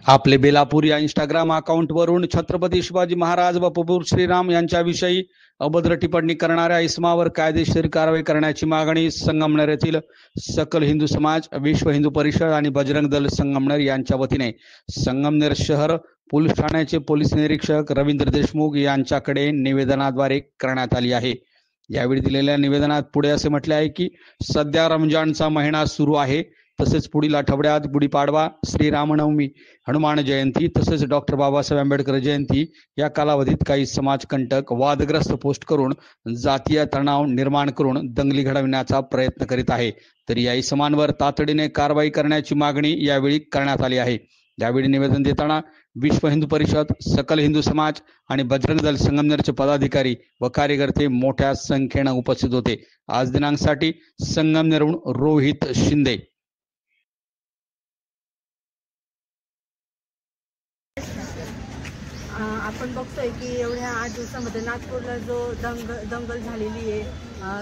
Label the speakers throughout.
Speaker 1: आपले बेलापूर या इंस्टाग्राम अकाउंटवरून छत्रपती शिवाजी महाराज व प्रभू श्रीराम यांच्याविषयी अभद्र टिप्पणी करणाऱ्या इसमावर कायदेशीर कारवाई करण्याची मागणी संगमनेर येथील सकल हिंदू समाज, विश्व हिंदू परिषद आणि बजरंग दल संगमनेर यांच्या वतीने संगमनेर शहर पोलीस ठाण्याचे पोलीस निरीक्षक रवींद्र देशमुख यांच्याकडे निवेदनाद्वारे करण्यात आली आहे। यावेळी दिलेल्या निवेदनात पुढे असे म्हटले आहे की सध्या रमजानचा महिना सुरू आहे, तसेच पुढील आठवड्यात गुढीपाडवा, श्रीरामनवमी, हनुमान जयंती तसेच डॉक्टर बाबासाहेब आंबेडकर जयंती या कालावधीत काही समाजकंटक वादग्रस्त पोस्ट करून जातीय तणाव निर्माण करून दंगली घडविण्याचा प्रयत्न करीत आहे। तर या इसमांवर तातडीने कारवाई करण्याची मागणी यावेळी करण्यात आली आहे। यावेळी निवेदन देताना विश्व हिंदू परिषद, सकल हिंदू समाज आणि बजरंग दल संगमनेरचे पदाधिकारी व कार्यकर्ते मोठ्या संख्येने उपस्थित होते। आज दिनांकसाठी संगमनेरहून रोहित शिंदे।
Speaker 2: आपण बघतोय की एवढ्या 8 दिवसामध्ये नागपूरला जो दंगल झालेली आहे,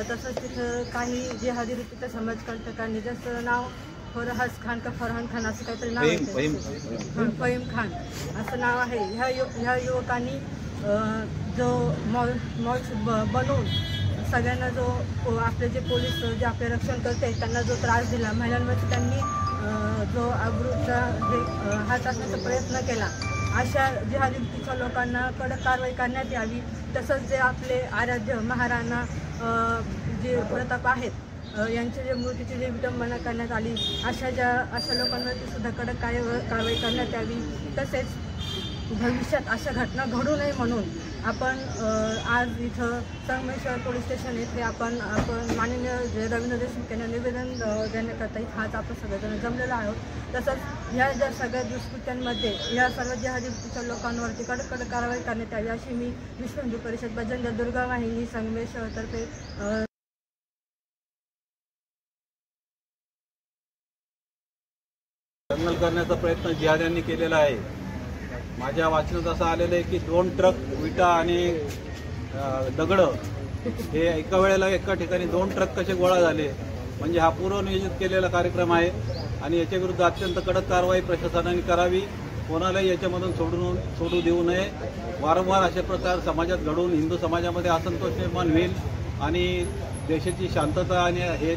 Speaker 2: तसंच तिथं काही जिहादी वृत्तीच्या समाजकंटकांनी ज्याचं नाव फरहाज खान का फरहान खान असं काहीतरी नाव आहे, फहीम खान असं नाव आहे। ह्या युवकांनी जो मॉल्स बनवून सगळ्यांना जो आपले जे पोलीस जे आपले रक्षण करते त्यांना जो त्रास दिला, महिलांवरती त्यांनी जो अब्रूचा हात असण्याचा प्रयत्न केला, अशा जिहादी वृत्तीच्या लोकांना कडक कारवाई करण्यात यावी। तसंच जे आपले आराध्य महाराणा जे प्रताप आहेत यांचे जे मूर्तीची जे विटंबना करण्यात आली, अशा लोकांवरती सुद्धा कडक कारवाई करण्यात यावी। तसेच भविष्यात अशा घटना घडू नये म्हणून आपण आज इथं संगमेश्वर पोलीस स्टेशन येथे आपण माननीय रवींद्र देशमुख यांना निवेदन देण्याकरता इथं आज आपण सगळेजण जमलेलो आहोत। तसंच ह्या ज्या सगळ्या दुष्कृत्यांमध्ये या सर्व जिहादी वृत्तीच्या लोकांवरती कडक कारवाई करण्यात यावी अशी मी विश्व हिंदू परिषद बजरंग दुर्गा वाहिनी संगमेश्वरतर्फे
Speaker 3: दंगल करण्याचा प्रयत्न जिहाद्यांनी केलेला आहे। माझ्या वाचनात असं आलेलं आहे की 2 ट्रक विटा आणि दगडं हे एका वेळेला एका ठिकाणी 2 ट्रक कसे गोळा झाले, म्हणजे हा पूर्वनियोजित केलेला कार्यक्रम आहे आणि याच्या विरुद्ध अत्यंत कडक कारवाई प्रशासनाने करावी। कोणालाही याच्यामधून सोडू देऊ नये। वारंवार अशा प्रकार समाजात घडून हिंदू समाजामध्ये असंतोष निर्माण होईल आणि देशाची शांतता आणि हे